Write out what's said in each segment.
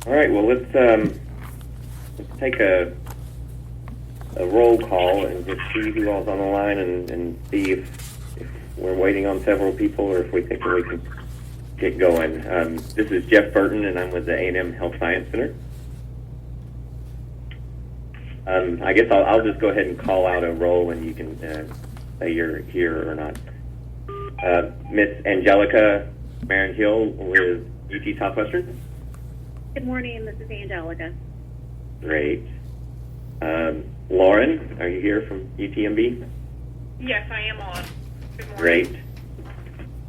All right, well, let's take a roll call and just see who all's on the line and see if we're waiting on several people or if we think we can get going. This is Jeff Burton, and I'm with the A&M Health Science Center. I guess I'll just go ahead and call out a roll, and you can say you're here or not. Miss Angelica Marin Hill with UT Southwestern. Good morning, this is Angelica. Great. Lauren, are you here from UTMB? Yes, I am on. Good morning. Great.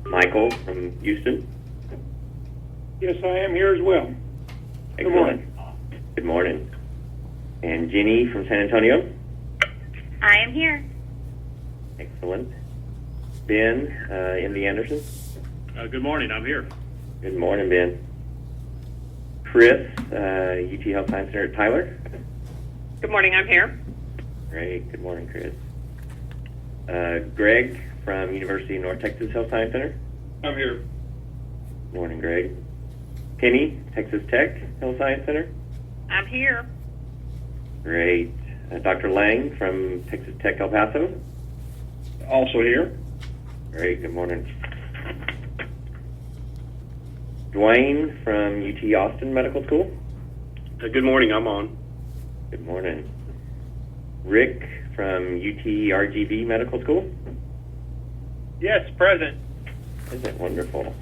Michael from Houston? Yes, I am here as well. Excellent. Good morning. Good morning. And Jenny from San Antonio? I am here. Excellent. Ben, MD Anderson? Good morning, I'm here. Good morning, Ben. Chris, UT Health Science Center at Tyler? Good morning, I'm here. Great. Good morning, Chris. Greg from University of North Texas Health Science Center? I'm here. Good morning, Greg. Penny, Texas Tech Health Science Center? I'm here. Great. Dr. Lang from Texas Tech El Paso? Also here. Great. Good morning. Dwayne from UT Austin Medical School? Good morning, I'm on. Good morning. Rick from UT RGV Medical School? Yes, present. Isn't it wonderful?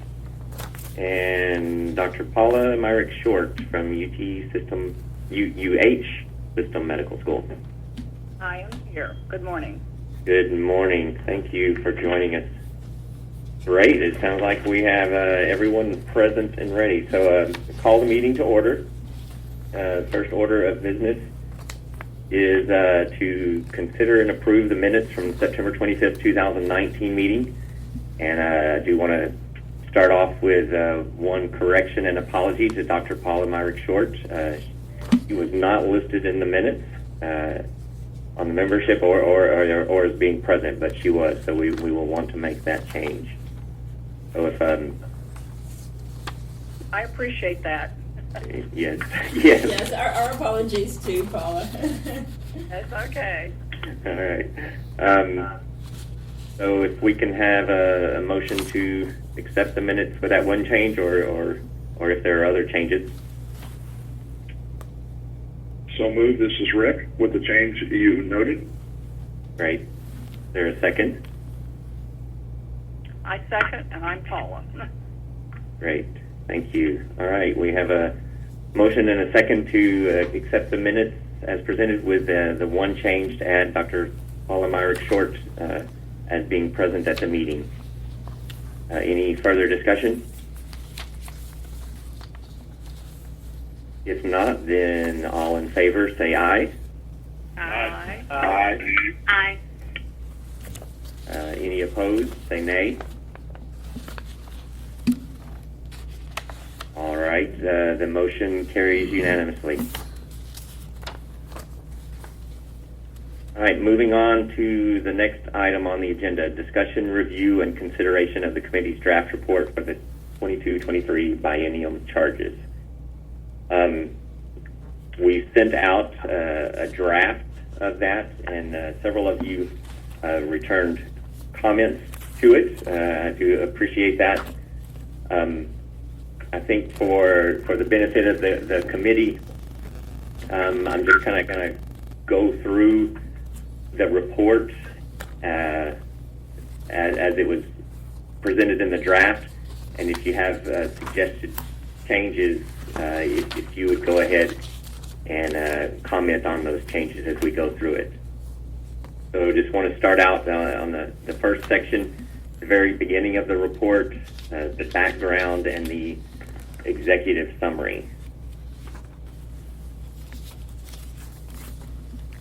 And Dr. Paula Myrick Short from UT System, UH System Medical School? I am here. Good morning. Good morning. Thank you for joining us. Great. It sounds like we have everyone present and ready. So call the meeting to order. First order of business is to consider and approve the minutes from the September 25th, 2019 meeting. And I do want to start off with one correction and apology to Dr. Paula Myrick Short. She was not listed in the minutes on the membership or as being present, but she was. So we will want to make that change. So if I appreciate that. yes. Yes, our apologies too, Paula. That's okay. All right. So if we can have a motion to accept the minutes with that one change, or if there are other changes. So moved. This is Rick with the change you noted. Great. Is there a second? I second, and I'm Paula. Great. Thank you. All right. We have a motion and a second to accept the minutes as presented with the one change to add Dr. Paula Myrick Short as being present at the meeting. Any further discussion? If not, then all in favor say aye. Aye. Aye. Aye. Any opposed say nay. All right, the motion carries unanimously. All right, moving on to the next item on the agenda, discussion, review, and consideration of the committee's draft report for the 22-23 Biennium charges. We sent out a draft of that, and several of you returned comments to it. I do appreciate that. I think for the benefit of the committee, I'm just kind of going to go through the report as it was presented in the draft, and if you have suggested changes, if you would go ahead and comment on those changes as we go through it. So just want to start out on the first section, the very beginning of the report, the background and the executive summary.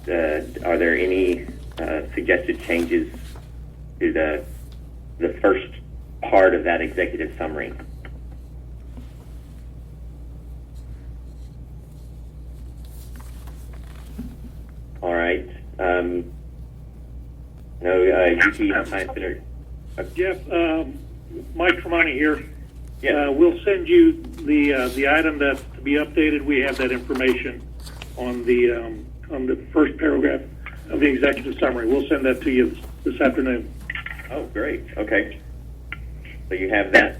Are there any suggested changes to the first part of that executive summary? All right. UT Health Science Center. Jeff, Mike Tremonti here. Yeah. We'll send you the item that's to be updated. We have that information on the first paragraph of the executive summary. We'll send that to you this afternoon. Oh, great. Okay. So you have that.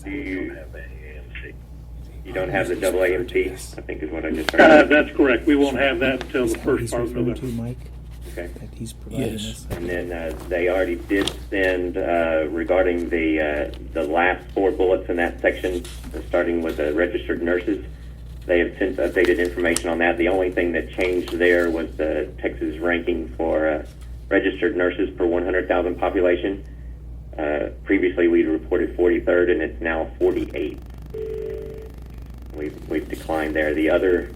You don't have the double AMC, I think is what I just heard. That's correct. We won't have that until the first part of referring to, November. Mike? Okay. That he's providing us. And then they already did send regarding the last 4 bullets in that section, starting with the registered nurses. They have since updated information on that. The only thing that changed there was the Texas ranking for registered nurses per 100,000 population. Previously, we'd reported 43rd, and it's now 48th. We've declined there. The other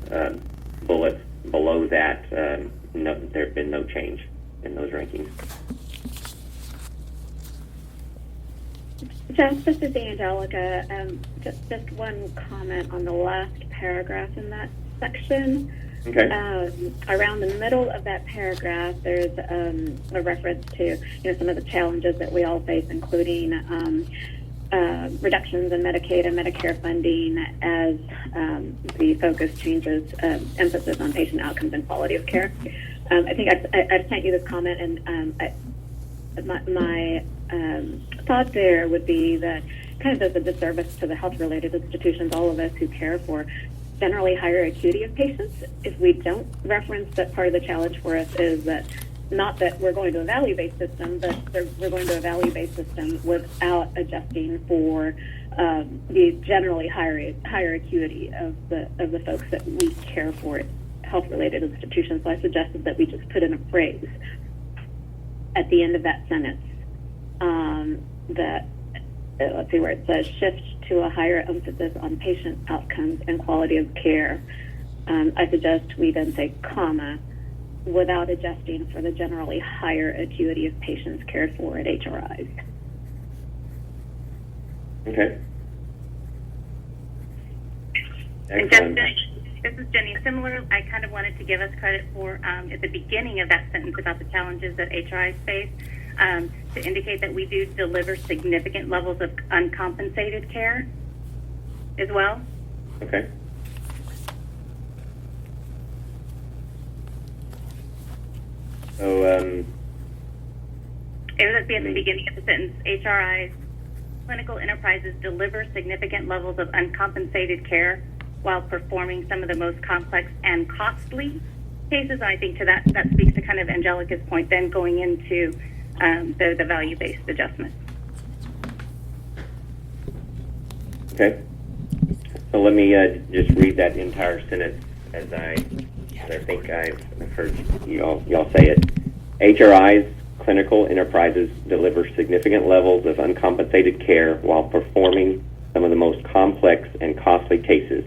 bullets below that, no, there have been no change in those rankings. Jess, this is Angelica. Just one comment on the last paragraph in that section. Okay. Around the middle of that paragraph, there's a reference to some of the challenges that we all face, including reductions in Medicaid and Medicare funding as the focus changes emphasis on patient outcomes and quality of care. I think I've sent you this comment, and my thought there would be that kind of does a disservice to the health-related institutions, all of us who care for generally higher acuity of patients, if we don't reference that part of the challenge for us is that not that we're going to a value-based system, but we're going to a value-based system without adjusting for the generally higher acuity of the folks that we care for at health-related institutions. So I suggested that we just put in a phrase at the end of that sentence that let's see where it says shift to a higher emphasis on patient outcomes and quality of care. I suggest we then say comma without adjusting for the generally higher acuity of patients cared for at HRIs. Okay. And Excellent. this is Jenny. Similar, I kind of wanted to give us credit for at the beginning of that sentence about the challenges that HRIs face, to indicate that we do deliver significant levels of uncompensated care as well. Okay. So, It would be at the beginning of the sentence, HRIs, clinical enterprises deliver significant levels of uncompensated care while performing some of the most complex and costly cases. And I think to that speaks to kind of Angelica's point, then going into the value-based adjustment. okay. So let me just read that entire sentence as I think I've heard y'all say it. HRIs, clinical enterprises, deliver significant levels of uncompensated care while performing some of the most complex and costly cases,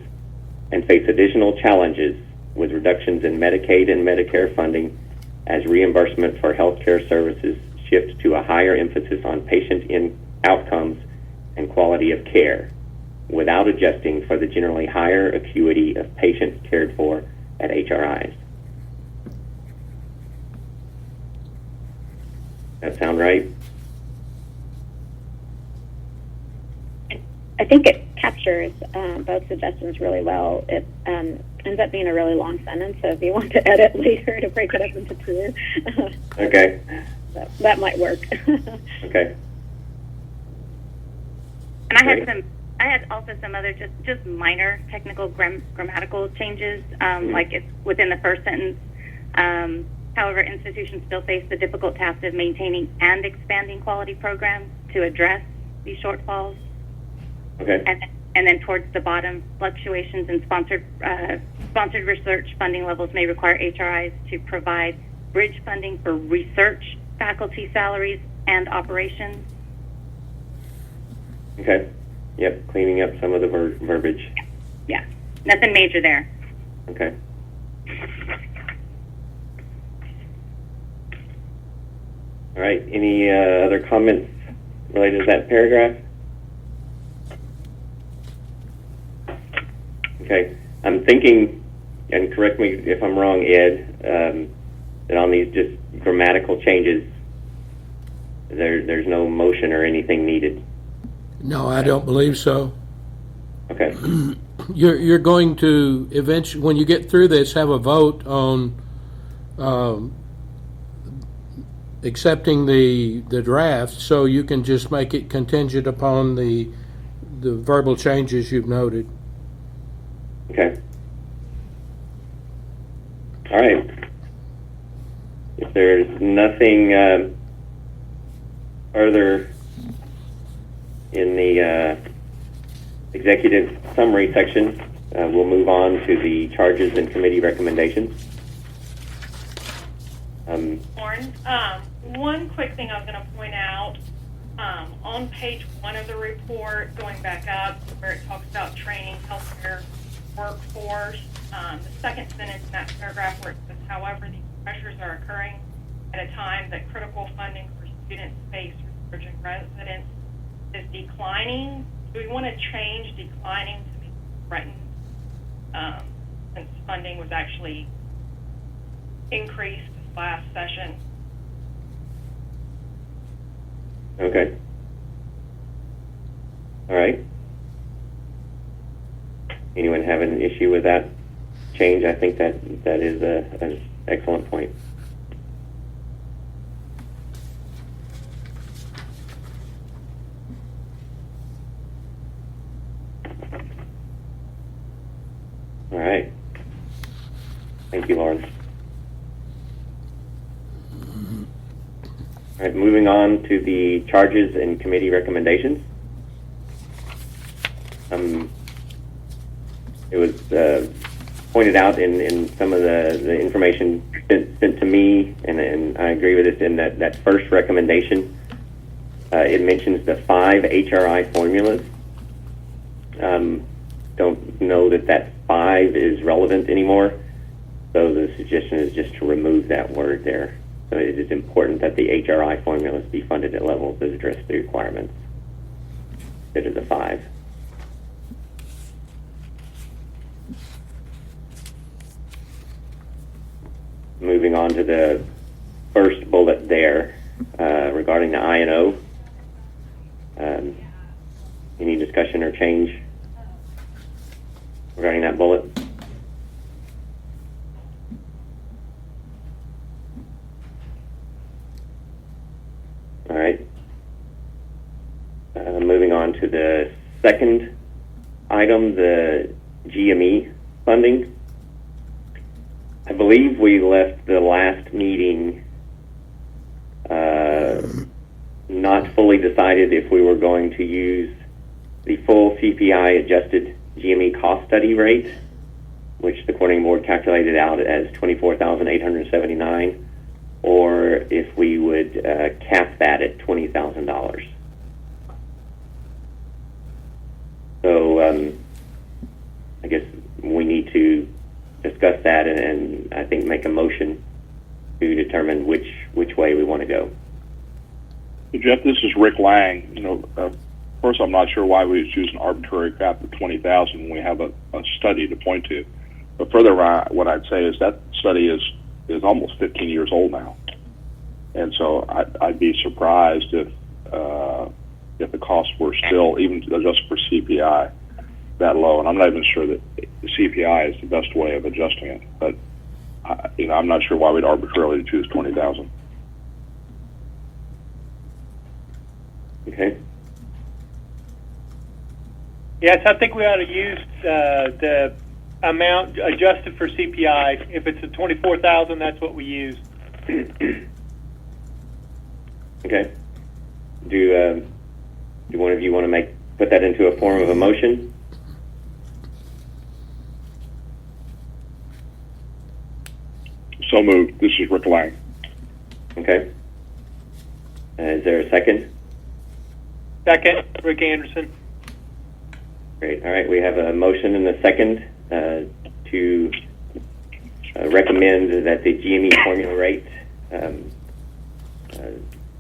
and face additional challenges with reductions in Medicaid and Medicare funding as reimbursement for healthcare services shifts to a higher emphasis on patient outcomes and quality of care, without adjusting for the generally higher acuity of patients cared for at HRIs. That sound right? I think it captures both suggestions really well. It ends up being a really long sentence, so if you want to edit later to break it up into two, Okay. that might work. Okay. And I had also some other just minor technical grammatical changes, like it's within the first sentence. However, institutions still face the difficult task of maintaining and expanding quality programs to address these shortfalls. Okay. And then towards the bottom, fluctuations in sponsored research funding levels may require HRIs to provide bridge funding for research faculty salaries and operations. Okay. Yep. Cleaning up some of the verbiage. Yeah, nothing major there. Okay. All right. Any other comments related to that paragraph? Okay. I'm thinking, and correct me if I'm wrong, Ed, that on these just grammatical changes, there's no motion or anything needed. No, I don't believe so. Okay. You're going to eventually, when you get through this, have a vote on accepting the draft, so you can just make it contingent upon the verbal changes you've noted. Okay. All right. If there's nothing further in the executive summary section, we'll move on to the charges and committee recommendations. Lauren, one quick thing I was going to point out, on page 1 of the report, going back up where it talks about training, healthcare, workforce, the second sentence in that paragraph where it says, however, these pressures are occurring at a time that critical funding for student space research and residents is declining. Do we want to change declining to be threatened, since funding was actually increased last session? Okay. All right. Anyone have an issue with that change? I think that is an excellent point. All right. Thank you, Lauren. All right, moving on to the charges and committee recommendations. It was pointed out in some of the information sent to me, and I agree with this, in that first recommendation. It mentions the 5 HRI formulas. Don't know that 5 is relevant anymore, so the suggestion is just to remove that word there. So it is important that the HRI formulas be funded at levels that address the requirements instead of the 5. Moving on to the first bullet there regarding the I&O. Any discussion or change regarding that bullet? All right. Moving on to the second item, the GME funding. I believe we left the last meeting not fully decided if we were going to use the full CPI adjusted GME cost study rate, which the coordinating board calculated out as $24,879, or if we would cap that at $20,000. So I guess we need to discuss that and I think make a motion to determine which way we want to go. Jeff, this is Rick Lang. First, I'm not sure why we would choose an arbitrary cap of 20,000 when we have a study to point to. But further, what I'd say is that study is almost 15 years old now, and so I'd be surprised if the costs were still, even just for CPI, that low. And I'm not even sure that the CPI is the best way of adjusting it. But I'm not sure why we'd arbitrarily choose 20,000. Okay. Yes, I think we ought to use the amount adjusted for CPI. If it's a 24,000, that's what we use. Okay. Do one of you want to put that into a form of a motion? So moved. This is Rick Lang. Okay. Is there a second? Second, Rick Anderson. Great. All right. We have a motion and a second to recommend that the GME formula rate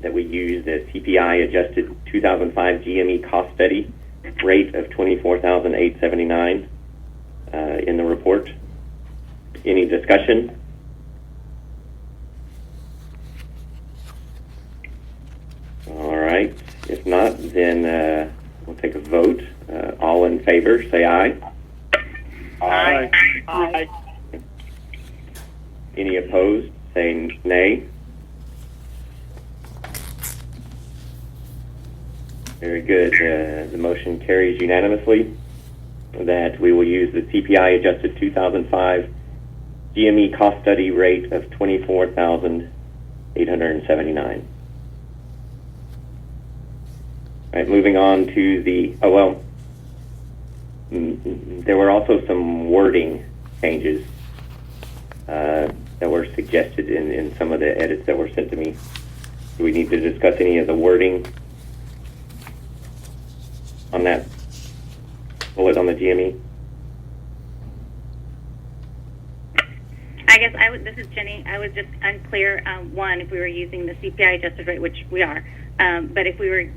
that we use, the CPI adjusted 2005 GME cost study rate of $24,879 in the report. Any discussion? All right. If not, then we'll take a vote. All in favor, say aye. Aye. Aye. Any opposed, say nay. Very good. The motion carries unanimously that we will use the CPI adjusted 2005 GME cost study rate of $24,879. All right, moving on to the, there were also some wording changes that were suggested in some of the edits that were sent to me. Do we need to discuss any of the wording on that bullet on the GME? I guess this is Jenny. I was just unclear, one, if we were using the CPI adjusted rate, which we are, but if we were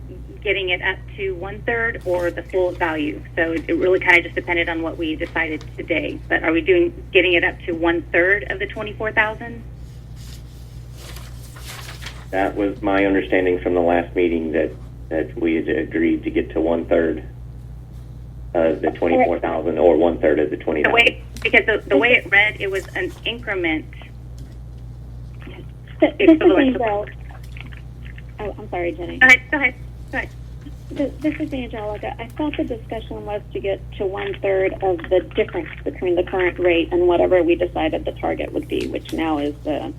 getting it up to 1/3 or the full value. So it really kind of just depended on what we decided today. But are we getting it up to 1/3 of the 24,000? That was my understanding from the last meeting that we had agreed to get to 1/3 of the 24,000 or 1/3 of the 20,000. Because the way it read, it was an increment. This is Angelica. Oh, I'm sorry, Jenny. Go ahead. This is Angelica. I thought the discussion was to get to 1/3 of the difference between the current rate and whatever we decided the target would be, which now is the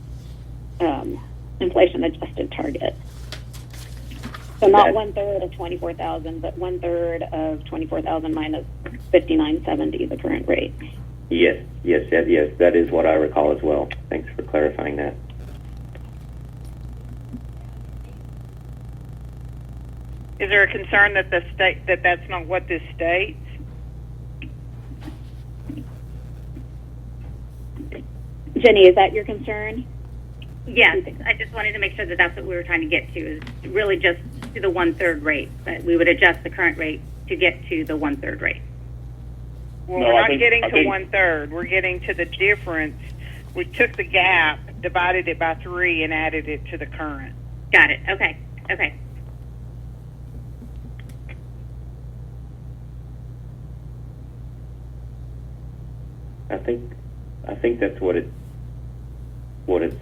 inflation-adjusted target. So not 1/3 of 24,000, but 1/3 of 24,000 minus 59.70, the current rate. Yes. That is what I recall as well. Thanks for clarifying that. Is there a concern that that's not what this states? Jenny, is that your concern? Yes, I just wanted to make sure that that's what we were trying to get to, is really just to the 1/3 rate, that we would adjust the current rate to get to the 1/3 rate. Well, No, we're I not think- getting I to think- 1/3. We're getting to the difference. We took the gap, divided it by 3, and added it to the current. Got it. Okay. I think that's what it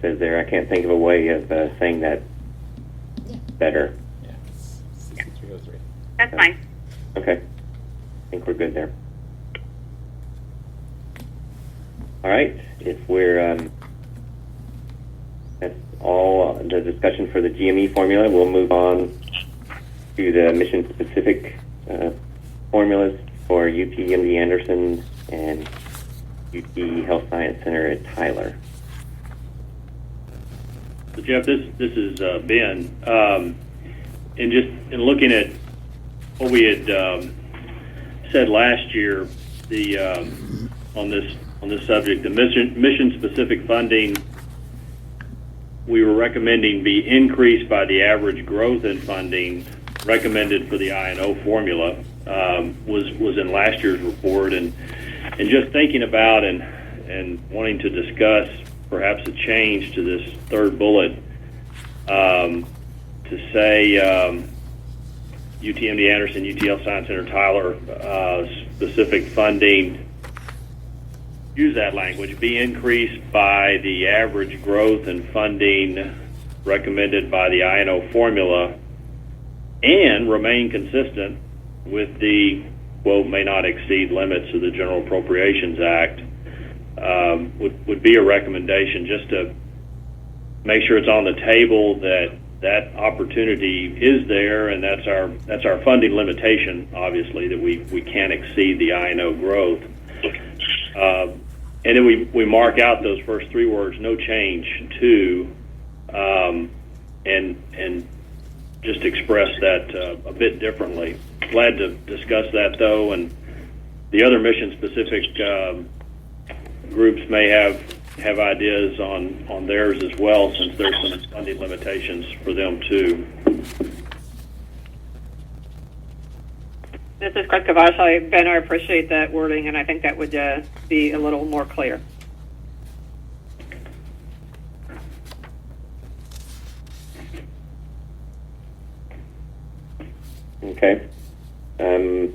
says there. I can't think of a way of saying that better. Yeah. 6303. That's fine. Okay. I think we're good there. All right. If we're that's all the discussion for the GME formula, we'll move on to the mission-specific formulas for UTMD Anderson and UT Health Science Center at Tyler. So Jeff, this is Ben, and just in looking at what we had said last year, the on this subject, the mission specific funding, we were recommending be increased by the average growth in funding recommended for the I&O formula, was in last year's report, and just thinking about and wanting to discuss perhaps a change to this third bullet, to say UTMD Anderson, UT Health Science Center Tyler specific funding, use that language, be increased by the average growth and funding recommended by the I&O formula, and remain consistent with the, quote, may not exceed limits of the General Appropriations Act, would be a recommendation, just to make sure it's on the table that opportunity is there, and that's our funding limitation, obviously, that we can't exceed the I&O growth. And then we mark out those first three words, no change to, and just express that a bit differently. Glad to discuss that, though, and the other mission-specific groups may have ideas on theirs as well, since there's some funding limitations for them, too. This is Chris Kavash. Ben, I appreciate that wording, and I think that would be a little more clear. Okay. I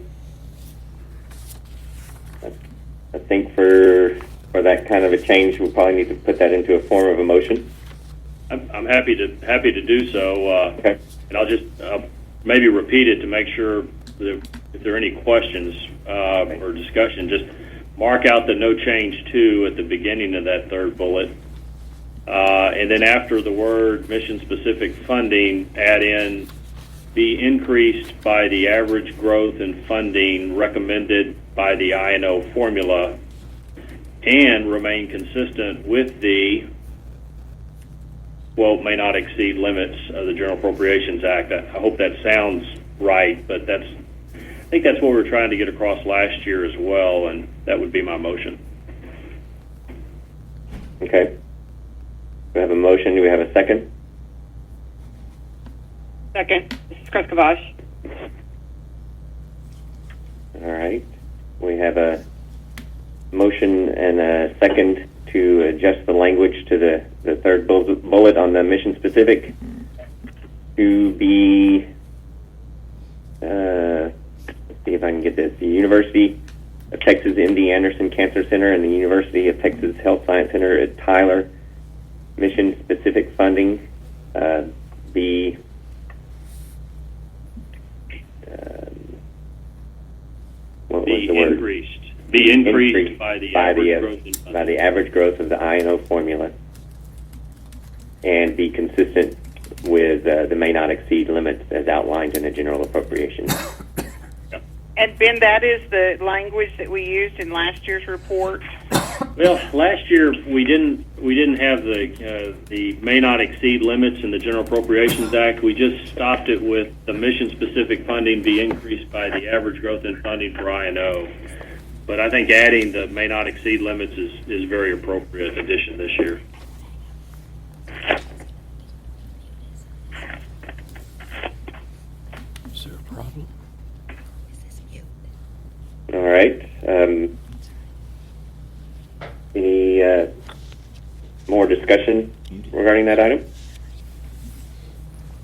think for that kind of a change, we'll probably need to put that into a form of a motion. I'm happy to do so. Okay. And I'll just maybe repeat it to make sure that if there are any questions or discussion, just mark out the no change to at the beginning of that third bullet. And then after the word mission-specific funding, add in be increased by the average growth in funding recommended by the I&O formula and remain consistent with the may not exceed limits of the General Appropriations Act. I hope that sounds right, but I think that's what we were trying to get across last year as well, and that would be my motion. Okay. We have a motion. Do we have a second? Second. This is Kreskavash. All right. We have a motion and a second to adjust the language to the third bullet on the mission specific to be, let's see if I can get this, the University of Texas MD Anderson Cancer Center and the University of Texas Health Science Center at Tyler mission specific funding be what was the word? Be increased by the average growth in funding. By the average growth of the I&O formula, and be consistent with the may not exceed limits as outlined in the general appropriations. And Ben, that is the language that we used in last year's report. Well, last year we didn't have the may not exceed limits in the General Appropriations Act. We just stopped it with the mission specific funding be increased by the average growth in funding for I&O. But I think adding the may not exceed limits is very appropriate addition this year. Is there a problem? All right. Any more discussion regarding that item?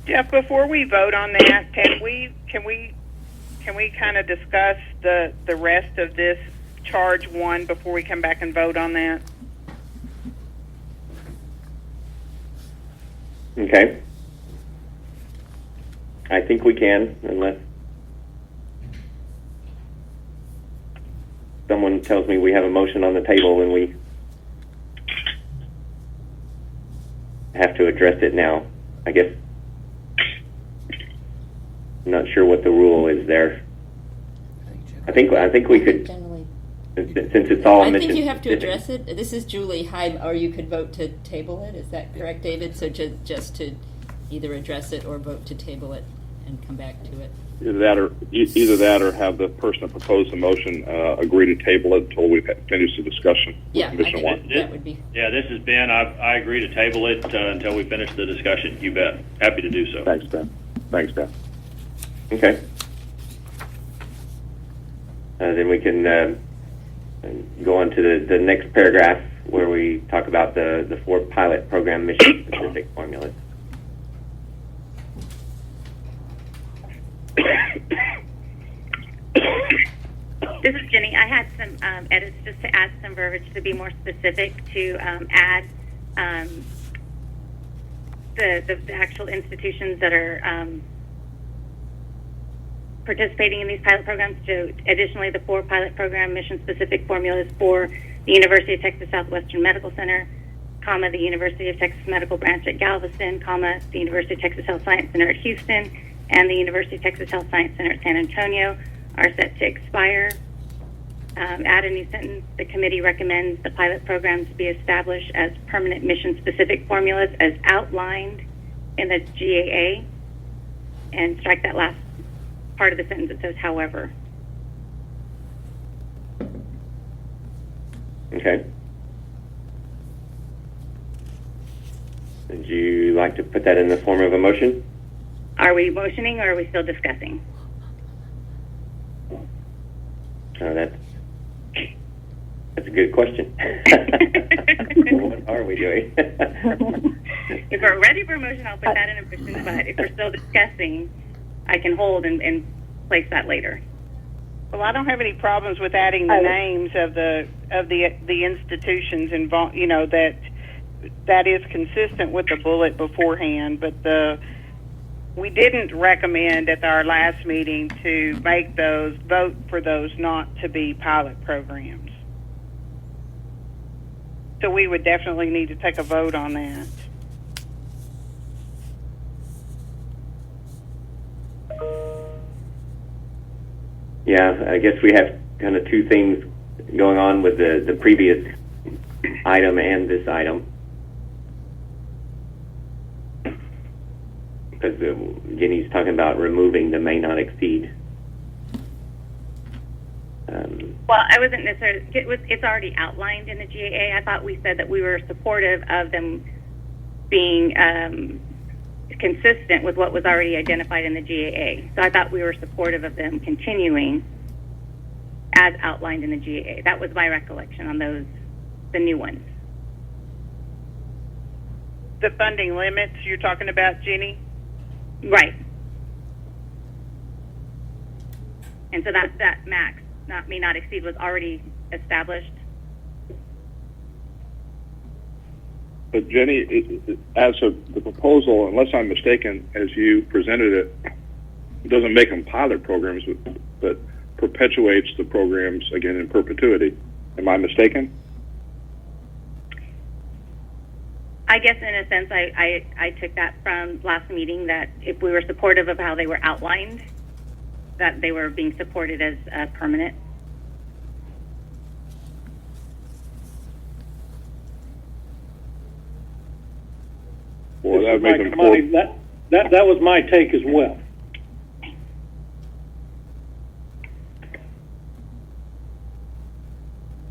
Jeff, before we vote on that, can we kind of discuss the rest of this charge one before we come back and vote on that? Okay. I think we can, unless someone tells me we have a motion on the table and we have to address it now. I guess I'm not sure what the rule is there. I think we could, Generally, since it's all I mission think you have to specific. address it. This is Julie Hyde, or you could vote to table it. Is that correct, David? So just to either address it or vote to table it and come back to it. Either that or have the person that proposed the motion agree to table it until we've finished the discussion. Yeah, I Commission think one. that would be. Yeah, this is Ben. I agree to table it until we finish the discussion. You bet. Happy to do so. Thanks, Ben. Okay. Then we can go on to the next paragraph where we talk about the 4 pilot program mission specific formulas. This is Jenny. I had some edits just to add some verbiage to be more specific, to add the actual institutions that are participating in these pilot programs. To additionally, the 4 pilot program mission-specific formulas for the University of Texas Southwestern Medical Center, comma, the University of Texas Medical Branch at Galveston, comma, the University of Texas Health Science Center at Houston, and the University of Texas Health Science Center at San Antonio are set to expire. Add a new sentence. The committee recommends the pilot programs be established as permanent mission-specific formulas as outlined in the GAA, and strike that last part of the sentence that says however. Okay. Would you like to put that in the form of a motion? Are we motioning or are we still discussing? That's a good question. What are we doing? If we're ready for a motion, I'll put that in a motion, but if we're still discussing, I can hold and place that later. Well, I don't have any problems with adding the names of the institutions involved. You know, that is consistent with the bullet beforehand, but we didn't recommend at our last meeting to make those vote for those not to be pilot programs. So we would definitely need to take a vote on that. Yeah, I guess we have kind of two things going on with the previous item and this item. Because Jenny's talking about removing the may not exceed. Well, I wasn't necessarily, it's already outlined in the GAA. I thought we said that we were supportive of them being consistent with what was already identified in the GAA. So I thought we were supportive of them continuing as outlined in the GAA. That was my recollection on those, the new ones. The funding limits you're talking about, Jenny? Right. And so that max, may not exceed, was already established. But Jenny, as of the proposal, unless I'm mistaken, as you presented it doesn't make them pilot programs, but perpetuates the programs again in perpetuity. Am I mistaken? I guess in a sense, I took that from last meeting that if we were supportive of how they were outlined, that they were being supported as permanent. Well, that would make them that was my take as well.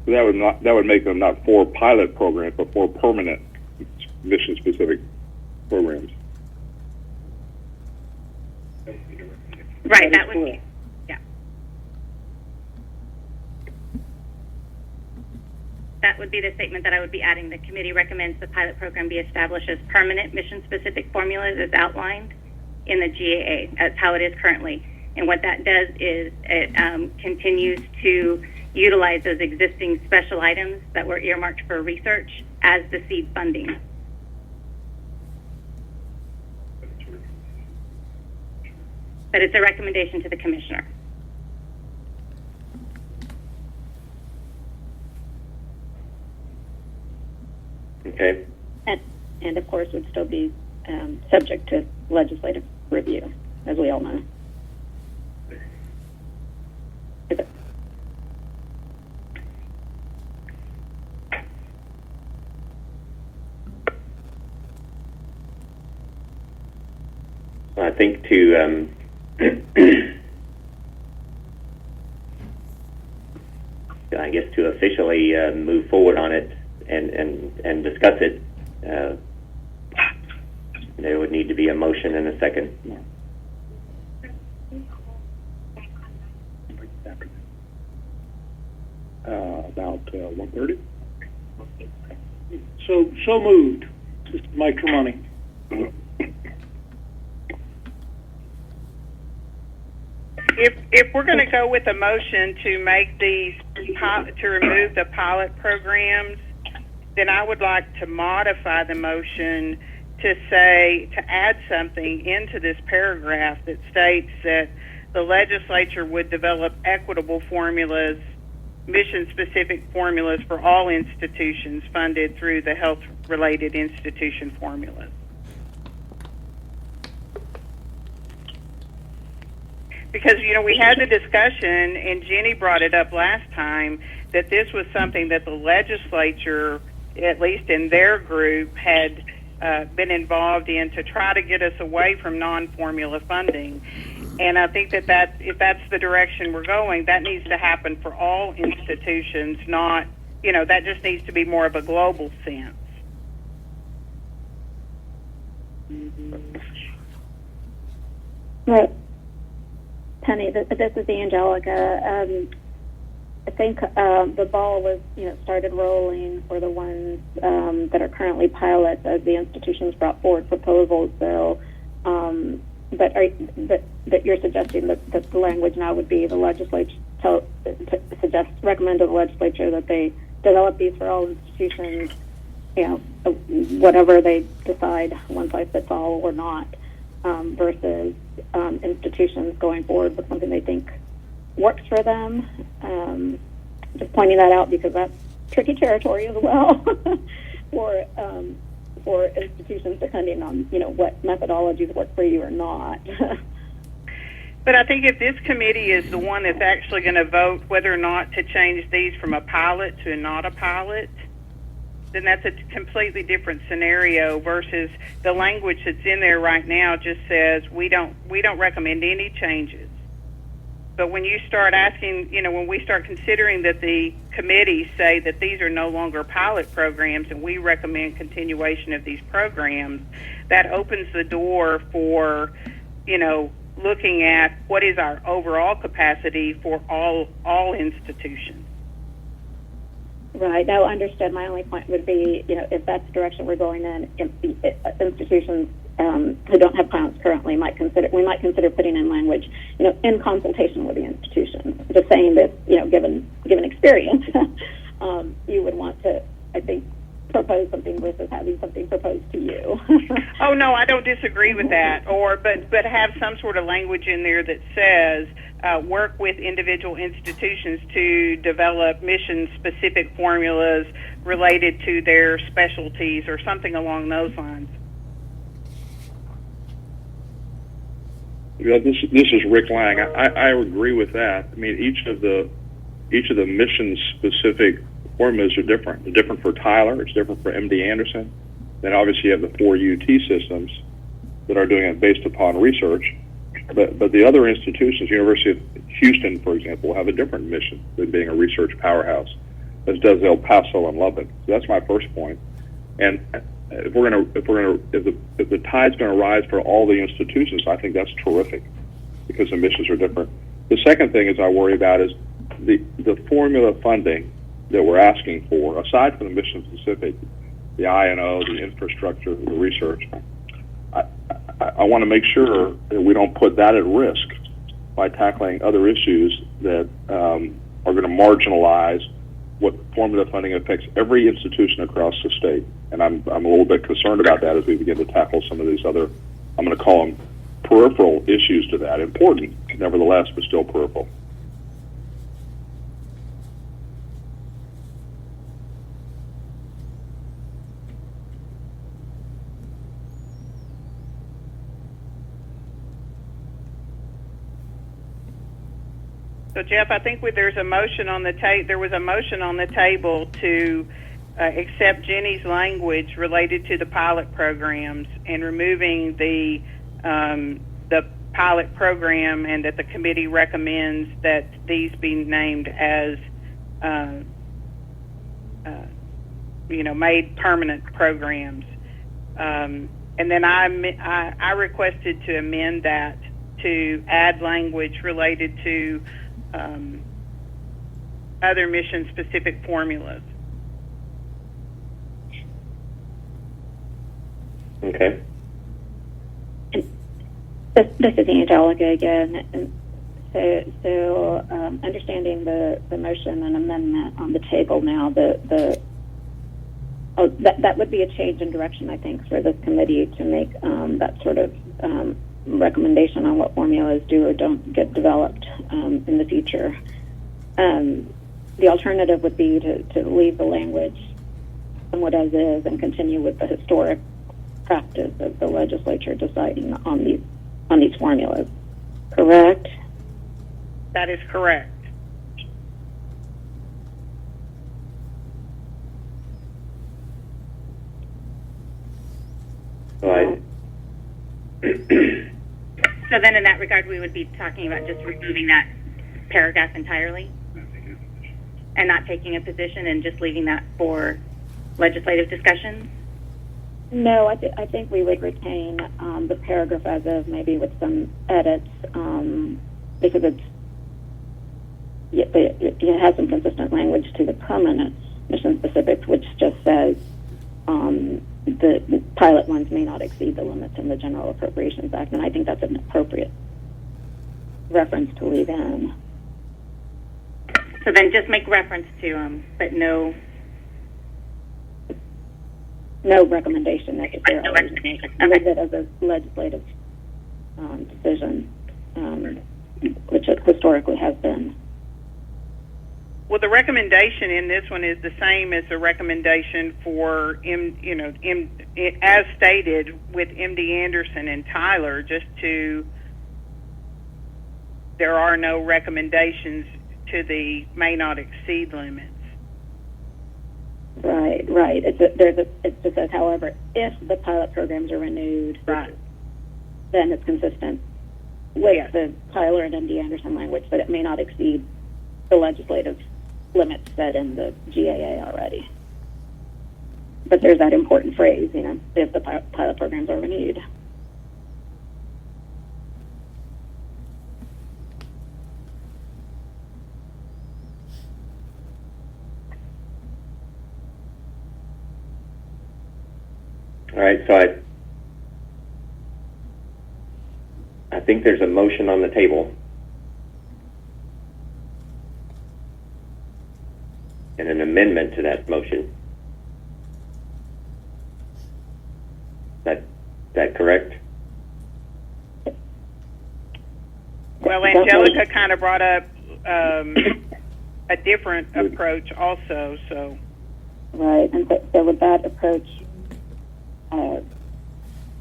That would make them not 4 pilot programs, but 4 permanent mission-specific programs. Right. That would be, yeah. That would be the statement that I would be adding. The committee recommends the pilot program be established as permanent mission-specific formulas as outlined in the GAA. That's how it is currently. And what that does is it continues to utilize those existing special items that were earmarked for research as the seed funding. But it's a recommendation to the commissioner. Okay. And of course would still be subject to legislative review, as we all know. I think to I guess to officially move forward on it and discuss it, there would need to be a motion and a second. About 1:30. So moved. This is Mike Tremonti. If we're going to go with a motion to make these to remove the pilot programs, then I would like to modify the motion to add something into this paragraph that states that the legislature would develop equitable formulas, mission-specific formulas for all institutions funded through the health-related institution formulas. Because, we had the discussion, and Jenny brought it up last time, that this was something that the legislature, at least in their group, had been involved in to try to get us away from non-formula funding. And I think that if that's the direction we're going, that needs to happen for all institutions, not, that just needs to be more of a global sense. Right. Penny, this is Angelica. I think the ball was, started rolling for the ones that are currently pilots as the institutions brought forward proposals. So, but you're suggesting that the language now would be the recommend to the legislature that they develop these for all institutions, whatever they decide, one size fits all or not, versus institutions going forward with something they think works for them. Just pointing that out because that's tricky territory as well for institutions, depending on what methodologies work for you or not. But I think if this committee is the one that's actually going to vote whether or not to change these from a pilot to not a pilot, then that's a completely different scenario versus the language that's in there right now just says we don't recommend any changes. But when you start asking, when we start considering that the committees say that these are no longer pilot programs and we recommend continuation of these programs, that opens the door for, looking at what is our overall capacity for all institutions. Right. No, understood. My only point would be, if that's the direction we're going in, institutions who don't have pilots currently might consider putting in language, in consultation with the institutions. Just saying that, given experience, you would want to, I think, propose something versus having something proposed to you. Oh no, I don't disagree with that. But have some sort of language in there that says work with individual institutions to develop mission-specific formulas related to their specialties or something along those lines. Yeah, this is Rick Lang. I agree with that. I mean, each of the mission-specific formulas are different. They're different for Tyler. It's different for MD Anderson. Then obviously you have the 4 UT systems that are doing it based upon research. But the other institutions, University of Houston, for example, will have a different mission than being a research powerhouse, as does El Paso and Lubbock. So that's my first point. And if the tide's going to rise for all the institutions, I think that's terrific because the missions are different. The second thing is I worry about is the formula funding that we're asking for, aside from the mission specific, the I&O, the infrastructure, the research. I want to make sure that we don't put that at risk by tackling other issues that are going to marginalize what formula funding affects every institution across the state. And I'm a little bit concerned about that as we begin to tackle some of these other, I'm going to call them peripheral issues to that. Important, nevertheless, but still peripheral. So, Jeff, I think there's a motion on the there was a motion on the table to accept Jenny's language related to the pilot programs and removing the pilot program, and that the committee recommends that these be named as made permanent programs. And then I requested to amend that to add language related to other mission-specific formulas. Okay. This is Angelica again. And so understanding the motion and amendment on the table now, that would be a change in direction, I think, for this committee to make that sort of recommendation on what formulas do or don't get developed in the future. The alternative would be to leave the language somewhat as is and continue with the historic practice of the legislature deciding on these formulas. Correct? That is correct. Right. So then in that regard, we would be talking about just removing that paragraph entirely and not taking a position and just leaving that for legislative discussions? No, I think we would retain the paragraph as is, maybe with some edits, because it has some consistent language to the permanent mission specifics, which just says the pilot ones may not exceed the limits in the General Appropriations Act, and I think that's an appropriate reference to leave in. So then just make reference to them, but no. No recommendation necessarily. No recommendation. Leave it as a legislative decision, which it historically has been. Well, the recommendation in this one is the same as the recommendation for, as stated with MD Anderson and Tyler, there are no recommendations to the may not exceed limits. Right. It just says, however, if the pilot programs are renewed, Right. then it's consistent with the Tyler and MD Anderson language, but it may not exceed the legislative limits set in the GAA already. But there's that important phrase, if the pilot programs are renewed. All right, so I think there's a motion on the table. And an amendment to that motion. That correct? Well, Angelica kind of brought up a different approach also, so. Right, and so would that approach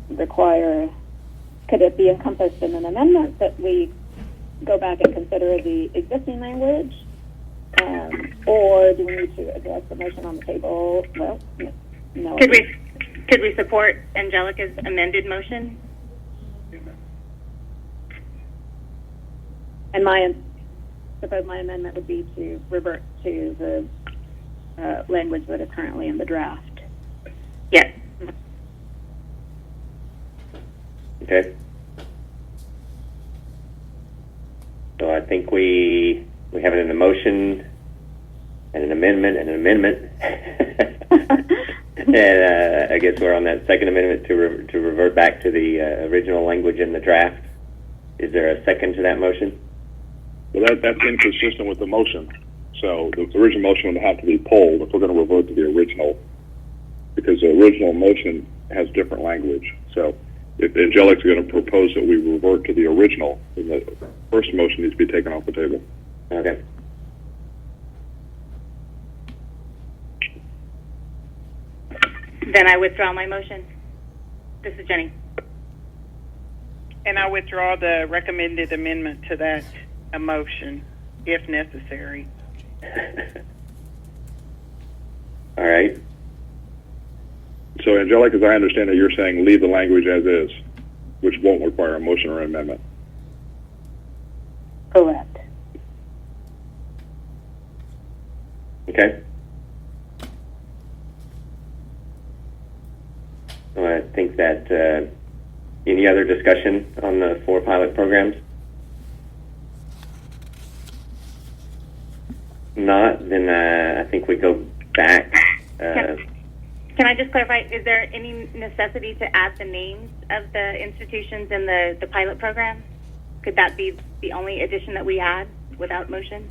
require, could it be encompassed in an amendment that we go back and consider the existing language? Or do we need to address the motion on the table? Well, no. Could we support Angelica's amended motion? And suppose my amendment would be to revert to the language that is currently in the draft. Yes. Okay. So I think we have it in a motion and an amendment and an amendment. And I guess we're on that second amendment to revert back to the original language in the draft. Is there a second to that motion? Well, that's inconsistent with the motion. So the original motion would have to be pulled if we're going to revert to the original, because the original motion has different language. So if Angelica's going to propose that we revert to the original, then the first motion needs to be taken off the table. Okay. Then I withdraw my motion. This is Jenny. And I withdraw the recommended amendment to that motion, if necessary. All right. So, Angelica, as I understand it, you're saying leave the language as is, which won't require a motion or an amendment. Correct. Okay. So I think that any other discussion on the 4 pilot programs? Not, then I think we go back. Can I just clarify, is there any necessity to add the names of the institutions in the pilot program? Could that be the only addition that we add without motion?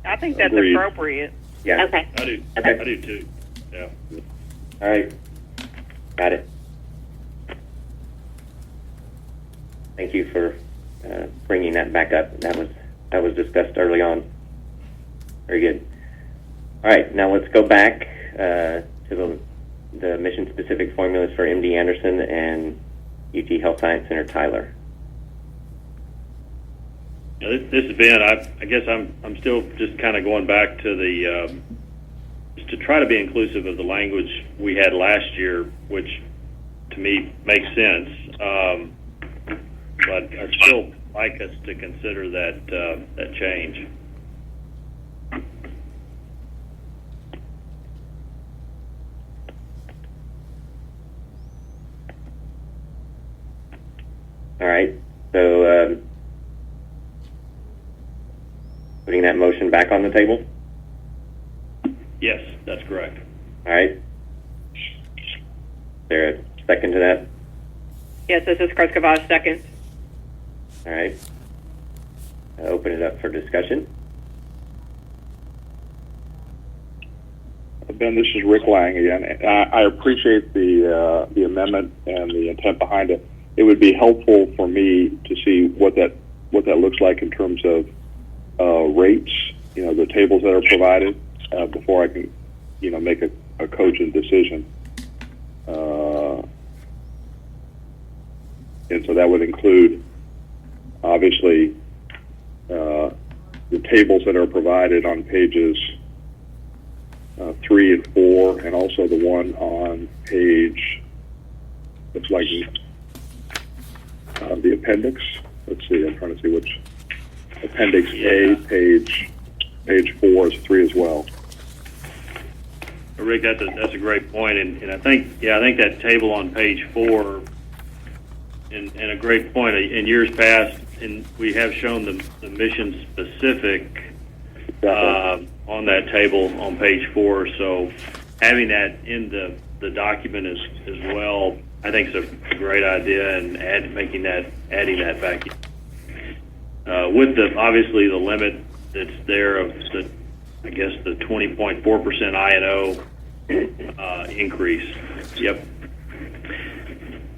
I think that's Agreed. appropriate. Yeah. Okay. I do. Okay. I do too. Yeah. All right. Got it. Thank you for bringing that back up. That was discussed early on. Very good. All right, now let's go back to the mission-specific formulas for MD Anderson and UT Health Science Center Tyler. Yeah, this has been. I guess I'm still just kind of going back to the just to try to be inclusive of the language we had last year, which to me makes sense. But I'd still like us to consider that change. All right, so putting that motion back on the table. Yes, that's correct. All right. Is there a second to that? Yes, this is Kreskavaz, second. All right. open it up for discussion. Ben, this is Rick Lang again. I appreciate the amendment and the intent behind it. It would be helpful for me to see what that looks like in terms of rates. The tables that are provided before I can, make a cogent decision. And so that would include, obviously, the tables that are provided on pages 3 and 4, and also the one on page, looks like the appendix. Let's see, I'm trying to see which. Appendix A, page 4 is 3 as well. Rick, that's a great point, and I think that table on page 4, and a great point. In years past, and we have shown the mission specific on that table on page 4. So having that in the document as well, I think is a great idea, and adding that back in. With obviously the limit that's there of the 20.4% I&O increase. Yep.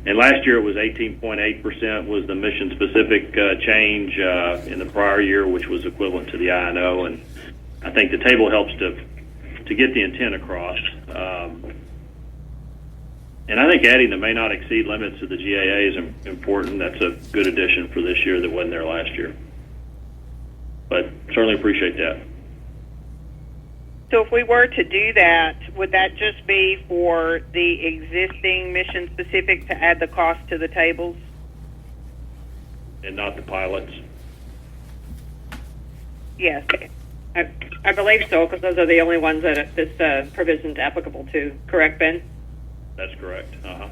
And last year it was 18.8% was the mission specific change in the prior year, which was equivalent to the I&O, and I think the table helps to get the intent across. And I think adding the may not exceed limits to the GAA is important. That's a good addition for this year that wasn't there last year. But certainly appreciate that. So if we were to do that, would that just be for the existing mission specific to add the cost to the tables? And not the pilots? Yes. I believe so, because those are the only ones that this provision's applicable to. Correct, Ben? That's correct. Yeah.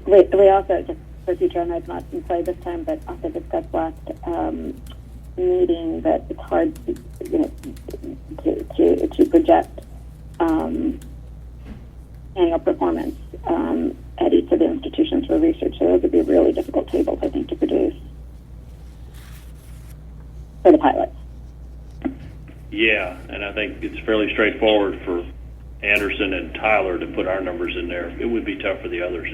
We also, just for future, I know it's not in play this time, but also discussed last meeting that it's hard to project annual performance at each of the institutions for research. So those would be really difficult tables, I think, to produce for the pilots. Yeah, and I think it's fairly straightforward for Anderson and Tyler to put our numbers in there. It would be tough for the others.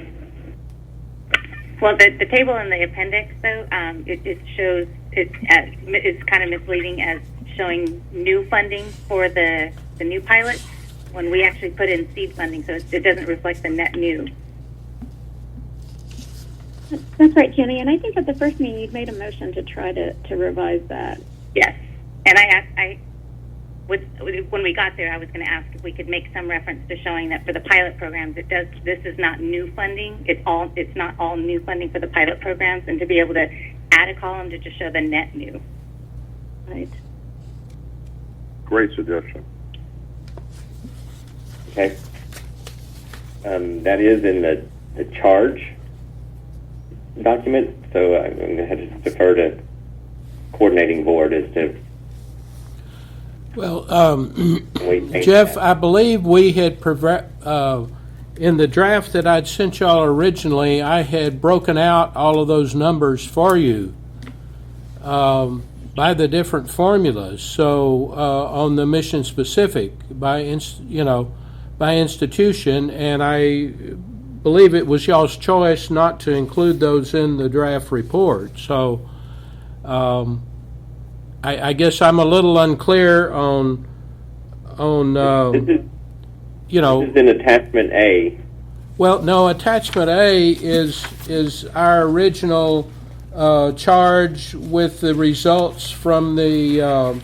Well, the table in the appendix, though, it shows it's kind of misleading as showing new funding for the new pilots when we actually put in seed funding, so it doesn't reflect the net new. That's right, Jenny. And I think at the first meeting you'd made a motion to try to revise that. Yes, and when we got there, I was going to ask if we could make some reference to showing that for the pilot programs, this is not new funding. It's not all new funding for the pilot programs, and to be able to add a column to just show the net new. Right. Great suggestion. Okay. That is in the charge document, so I'm going to have to defer to coordinating board as to. Well, Jeff, I believe we had in the draft that I'd sent y'all originally, I had broken out all of those numbers for you by the different formulas. So on the mission specific by institution, and I believe it was y'all's choice not to include those in the draft report. So I guess I'm a little unclear on This is in attachment A. Well, no, attachment A is our original charge with the results from the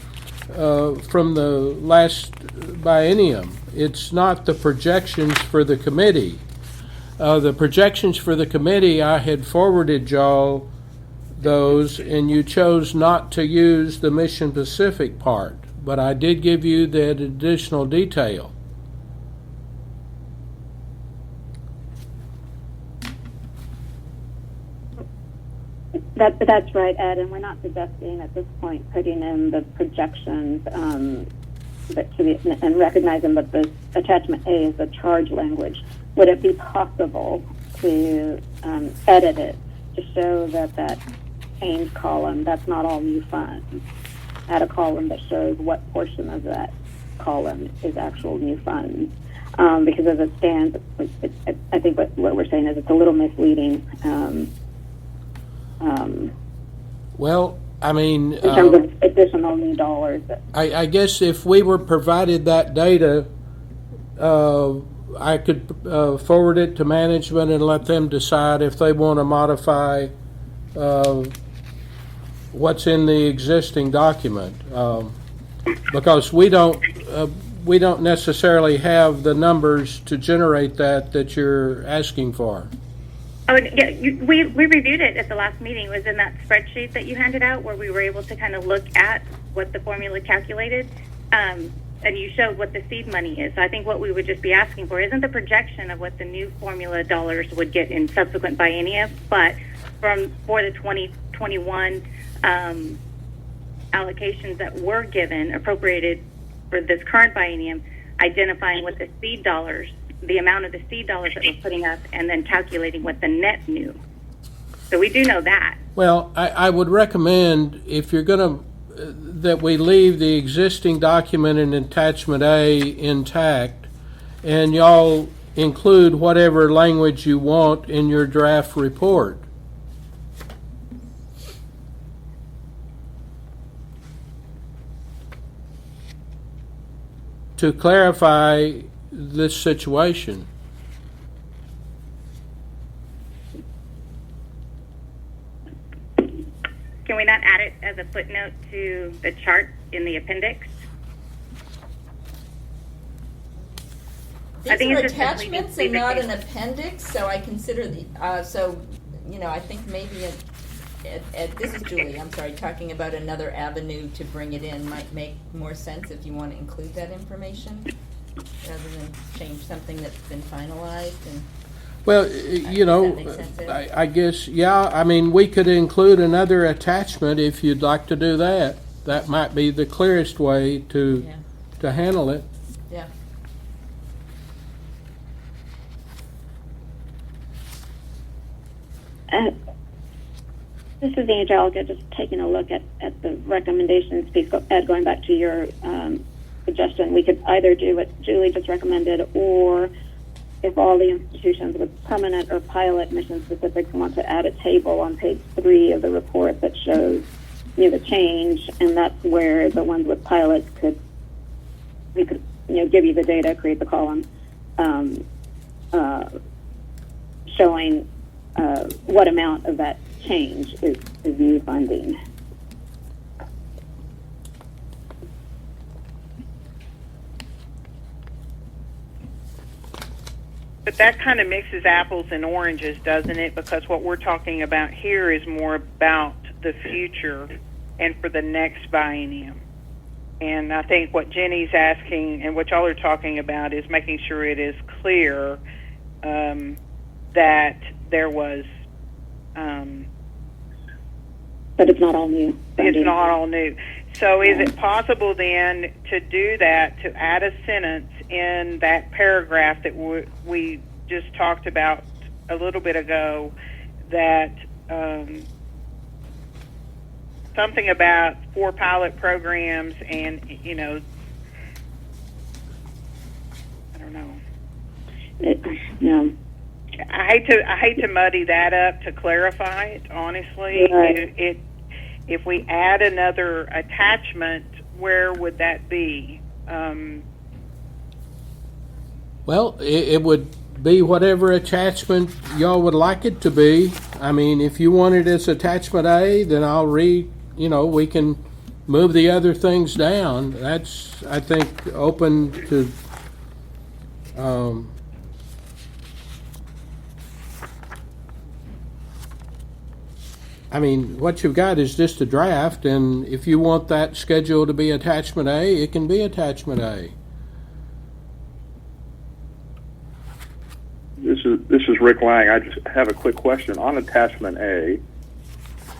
last biennium. It's not the projections for the committee. The projections for the committee, I had forwarded y'all those, and you chose not to use the mission specific part, but I did give you that additional detail. That's right, Ed, and we're not suggesting at this point putting in the projections, and recognizing that the attachment A is the charge language. would it be possible to edit it to show that that change column, that's not all new funds, add a column that shows what portion of that column is actual new funds? Because as it stands, I think what we're saying is it's a little misleading. Well, I mean, in terms of additional new dollars. I guess if we were provided that data, I could forward it to management and let them decide if they want to modify what's in the existing document, because we don't necessarily have the numbers to generate that you're asking for. Oh, yeah, we reviewed it at the last meeting. It was in that spreadsheet that you handed out where we were able to kind of look at what the formula calculated, and you showed what the seed money is. So I think what we would just be asking for isn't the projection of what the new formula dollars would get in subsequent biennium, but for the 2021 allocations that were given, appropriated for this current biennium, identifying what the seed dollars, the amount of the seed dollars that we're putting up, and then calculating what the net new. So we do know that. Well, I would recommend, if you're going to, that we leave the existing document in attachment A intact, and y'all include whatever language you want in your draft report. To clarify this situation. Can we not add it as a footnote to the chart in the appendix? These I think are it's just attachments leave and not it- an appendix, so I consider the, I think maybe this is Julie, I'm sorry, talking about another avenue to bring it in might make more sense if you want to include that information rather than change something that's been finalized. And Well, that makes sense, Ed? I guess, yeah, I mean, we could include another attachment if you'd like to do that. That might be the clearest way to handle it. Yeah. This is Angelica, just taking a look at the recommendations piece. Ed, going back to your suggestion, we could either do what Julie just recommended, or if all the institutions with permanent or pilot mission specifics want to add a table on page 3 of the report that shows the change, and that's where the ones with pilots we could give you the data, create the column showing what amount of that change is new funding. But that kind of mixes apples and oranges, doesn't it? Because what we're talking about here is more about the future and for the next biennium. And I think what Jenny's asking and what y'all are talking about is making sure it is clear that there was... but it's not all new. It's not all new. So is it possible then to do that, to add a sentence in that paragraph that we just talked about a little bit ago, that something about 4 pilot programs and, I don't know. No. I hate to muddy that up to clarify it, honestly. Right. If we add another attachment, where would that be? Well, it would be whatever attachment y'all would like it to be. I mean, if you want it as attachment A, then I'll we can move the other things down. That's, I think, open to, I mean, what you've got is just a draft, and if you want that schedule to be attachment A, it can be attachment A. This is Rick Lang. I just have a quick question on attachment A,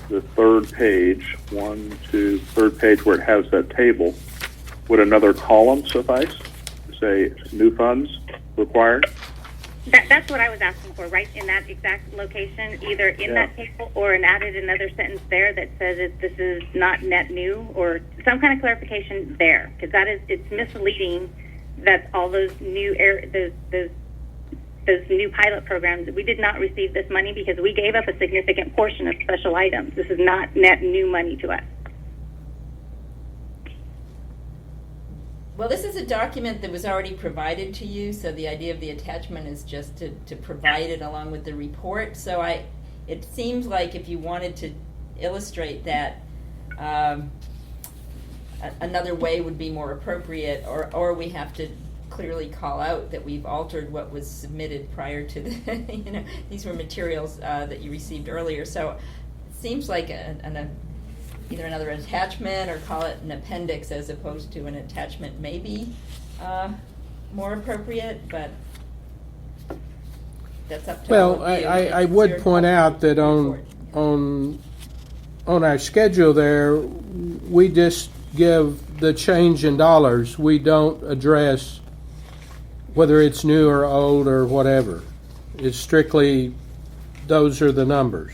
the third page, third page where it has that table. Would another column suffice to say new funds required? That's what I was asking for, right in that exact location, either in that table or added another sentence there that says this is not net new, or some kind of clarification there, because it's misleading that all those new those new pilot programs, we did not receive this money because we gave up a significant portion of special items. This is not net new money to us. Well, this is a document that was already provided to you, so the idea of the attachment is just to provide it along with the report. So it seems like if you wanted to illustrate that, another way would be more appropriate, or we have to clearly call out that we've altered what was submitted prior to the, these were materials that you received earlier. So it seems like either another attachment or call it an appendix as opposed to an attachment may be more appropriate, but that's up to all Well, of you. I It's would your point out that on our schedule there, we just give the change in dollars. We don't address whether it's new or old or whatever. It's strictly those are the numbers.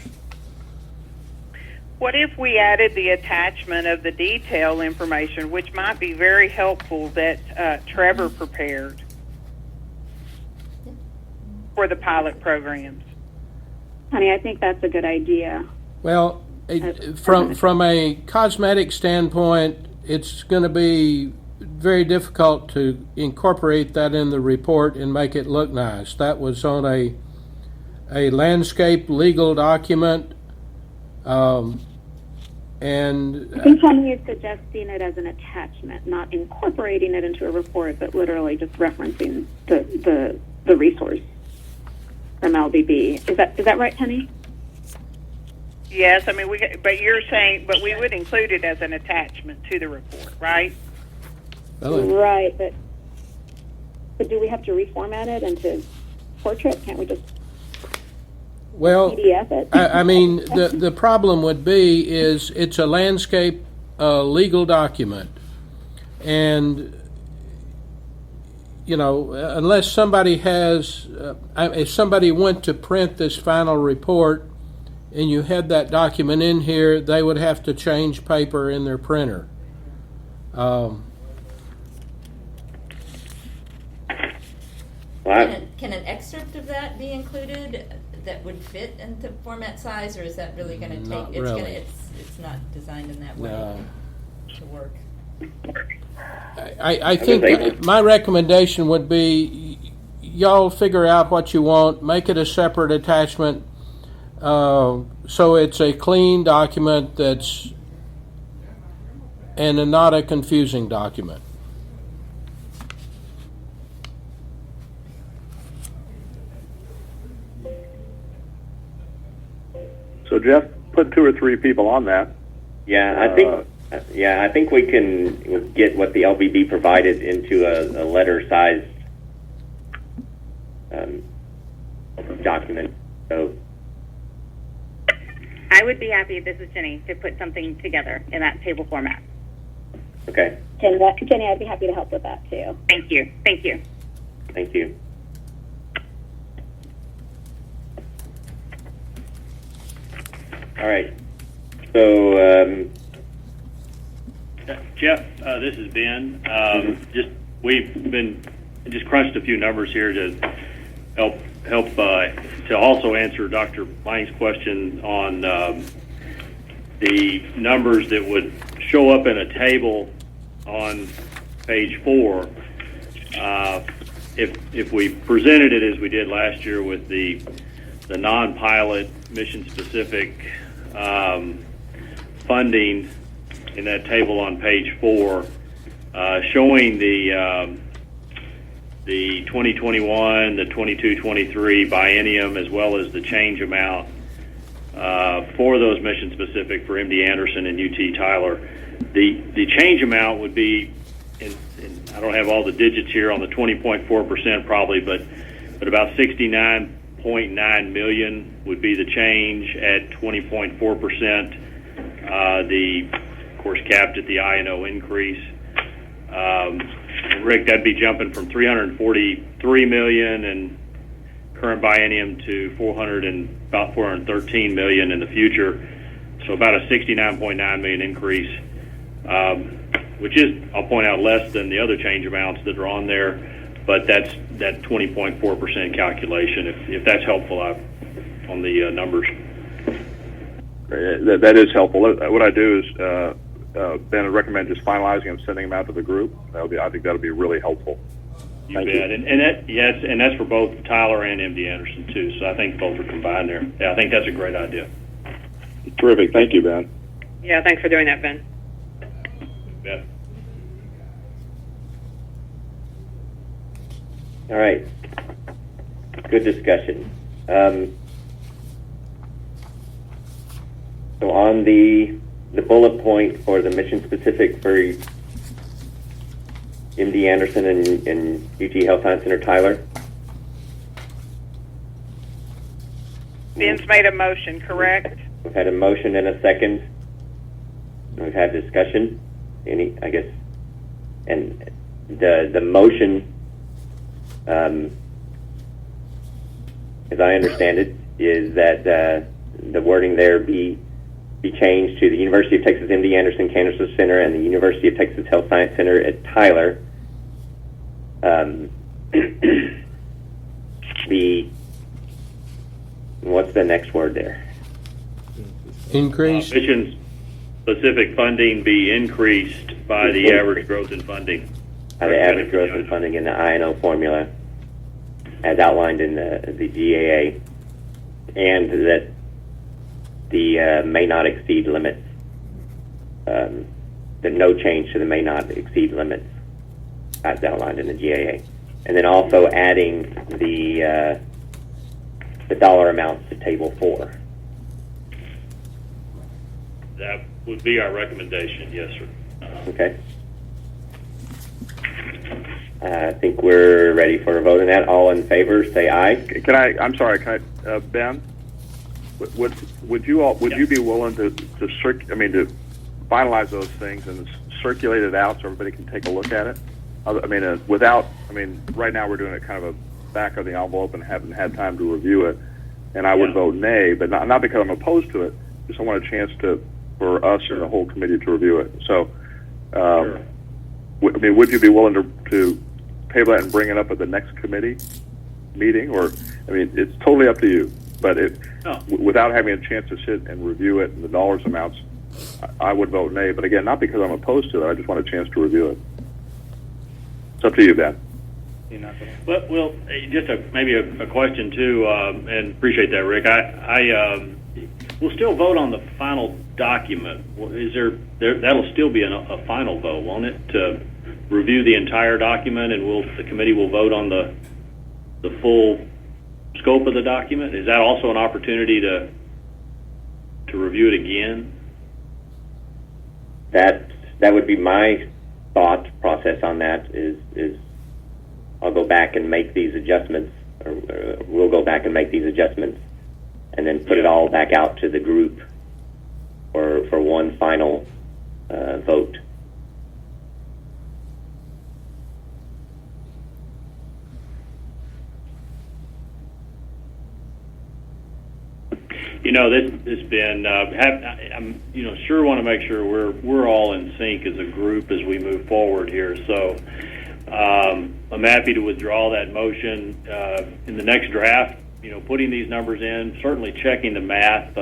What if we added the attachment of the detail information, which might be very helpful, that Trevor prepared for the pilot programs? Honey, I think that's a good idea. Well, from a cosmetic standpoint, it's going to be very difficult to incorporate that in the report and make it look nice. That was on a landscape legal document. And I think Tony is suggesting it as an attachment, not incorporating it into a report, but literally just referencing the resource from LBB. Is that right, Penny? Yes, I mean, but you're saying, but we would include it as an attachment to the report, right? Right, but do we have to reformat it into portrait? Can't we just PDF it? I mean, the problem would be is it's a landscape legal document, and unless somebody has, if somebody went to print this final report and you had that document in here, they would have to change paper in their printer. Can an excerpt of that be included that would fit into format size, or is that really going to take? It's not designed in that way to work. I think my recommendation would be y'all figure out what you want, make it a separate attachment, so it's a clean document and not a confusing document. So Jeff, put 2 or 3 people on that. Yeah, I think we can get what the LBB provided into a letter-sized document. So I would be happy, this is Jenny, to put something together in that table format. okay, Jenny, I'd be happy to help with that too. Thank you. Thank you. thank you. All right. So, Jeff, this is Ben. We've crunched a few numbers here to help to also answer Dr. Lang's question on the numbers that would show up in a table on page 4. If we presented it as we did last year with the non-pilot mission-specific funding in that table on page 4, showing the 2021, the 22-23 biennium, as well as the change amount for those mission-specific for MD Anderson and UT Tyler. The change amount would be, I don't have all the digits here on the 20.4% probably, but about 69.9 million would be the change at 20.4%. Of course, capped at the I&O increase. Rick, that'd be jumping from 343 million and current biennium to about 413 million in the future. So about a 69.9 million increase, which is, I'll point out, less than the other change amounts that are on there, but that's that 20.4% calculation. If that's helpful on the numbers. That is helpful. What I do is, Ben, I recommend just finalizing and sending them out to the group. I think that'll be really helpful. You bet. And that's for both Tyler and MD Anderson too. So I think both are combined there. Yeah, I think that's a great idea. Terrific. Thank you, Ben. Yeah, thanks for doing that, Ben. You bet. All right. Good discussion. So on the bullet point for the mission specific for MD Anderson and UT Health Science Center Tyler. Ben's made a motion, correct? We've had a motion and a second. We've had discussion. I guess, and the motion, as I understand it, is that the wording there be changed to the University of Texas MD Anderson Cancer Center and the University of Texas Health Science Center at Tyler. What's the next word there? Increase. Mission-specific funding be increased by the average growth in funding. By the average growth in funding in the I&O formula, as outlined in the GAA, and that the may not exceed limits, that no change to the may not exceed limits, as outlined in the GAA, and then also adding the dollar amounts to Table 4. That would be our recommendation, yes, sir. Okay. I think we're ready for a vote on that. All in favor, say aye. I'm sorry, Ben? Would you be willing to finalize those things and circulate it out so everybody can take a look at it? Right now we're doing it kind of a back of the envelope and haven't had time to review it, and I would vote nay, but not because I'm opposed to it. Just I want a chance for us and the whole committee to review it. So, Sure. Would you be willing to table that and bring it up at the next committee meeting? Or, it's totally up to you. But without having a chance to sit and review it and the dollars amounts, I would vote nay. But again, not because I'm opposed to it. I just want a chance to review it. It's up to you, Ben. Well, just maybe a question too, and appreciate that, Rick. We'll still vote on the final document. That'll still be a final vote, won't it? To review the entire document, and the committee will vote on the full scope of the document. Is that also an opportunity to review it again? That would be my thought process on that. Is I'll go back and make these adjustments, or we'll go back and make these adjustments, and then put it all back out to the group for one final vote. This has been. I'm sure want to make sure we're all in sync as a group as we move forward here. So I'm happy to withdraw that motion in the next draft. Putting these numbers in, certainly checking the math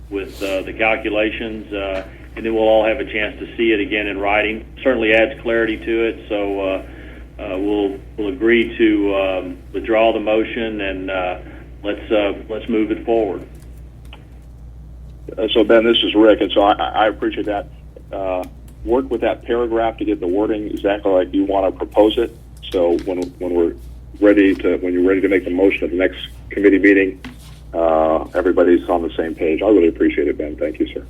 with the calculations, and then we'll all have a chance to see it again in writing. Certainly adds clarity to it. So we'll agree to withdraw the motion, and let's move it forward. So Ben, this is Rick, and so I appreciate that. Work with that paragraph to get the wording exactly like you want to propose it. So when you're ready to make the motion at the next committee meeting, everybody's on the same page. I really appreciate it, Ben. Thank you, sir.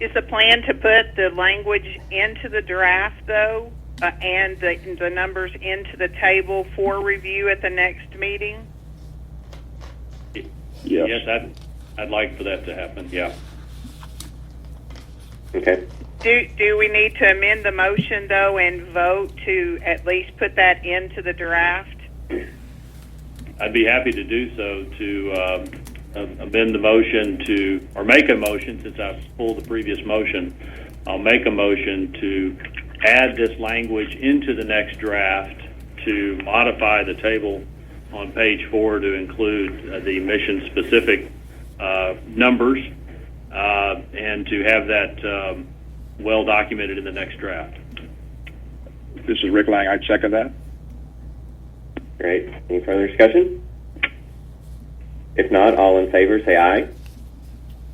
Is the plan to put the language into the draft, though, and the numbers into the table for review at the next meeting? Yes, I'd like for that to happen. Yeah. Okay. Do we need to amend the motion, though, and vote to at least put that into the draft? I'd be happy to do so to amend the motion to, or make a motion, since I've pulled the previous motion, I'll make a motion to add this language into the next draft to modify the table on page 4 to include the mission-specific numbers and to have that well documented in the next draft. This is Rick Lang. I'd second that. Great. Any further discussion? If not, all in favor say aye.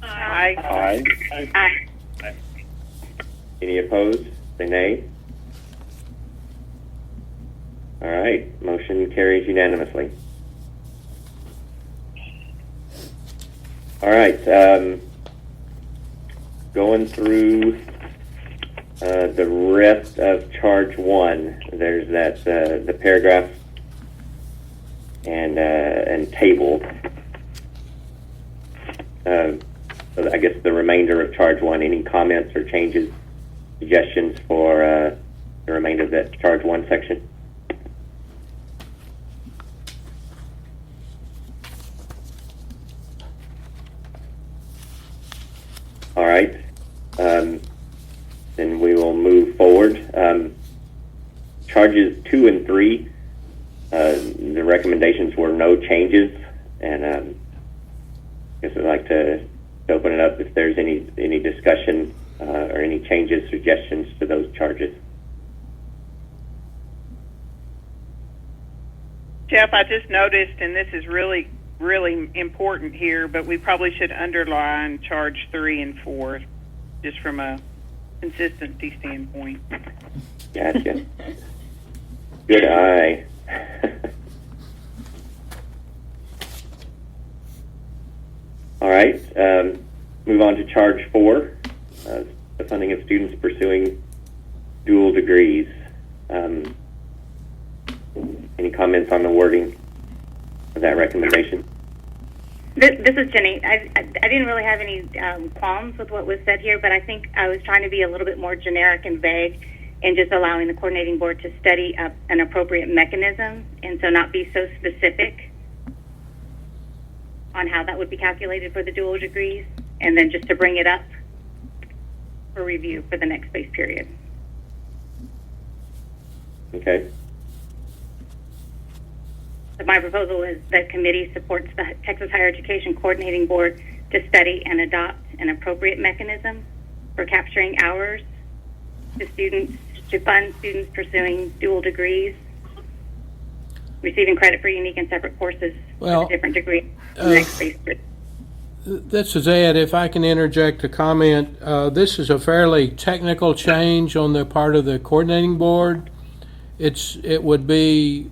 Aye. Aye. Aye. Any opposed? Say nay. All right. Motion carries unanimously. All right. Going through the rest of charge 1, there's that the paragraph and table. So I guess the remainder of charge 1. Any comments or changes, suggestions for the remainder of that charge 1 section? All right. Then we will move forward. Charges 2 and 3, the recommendations were no changes, and I guess I'd like to open it up if there's any discussion or any changes, suggestions to those charges. Jeff, I just noticed, and this is really, really important here, but we probably should underline charge 3 and 4, just from a consistency standpoint. Gotcha. Good eye. All right. Move on to charge 4, the funding of students pursuing dual degrees. Any comments on the wording of that recommendation? This is Jenny. I didn't really have any qualms with what was said here, but I think I was trying to be a little bit more generic and vague and just allowing the coordinating board to study an appropriate mechanism, and so not be so specific on how that would be calculated for the dual degrees, and then just to bring it up for review for the next base period. Okay. So my proposal is that committee supports the Texas Higher Education Coordinating Board to study and adopt an appropriate mechanism for capturing hours to fund students pursuing dual degrees, receiving credit for unique and separate courses with a different degree. Next base period. This is Ed. If I can interject a comment, this is a fairly technical change on the part of the coordinating board. It would be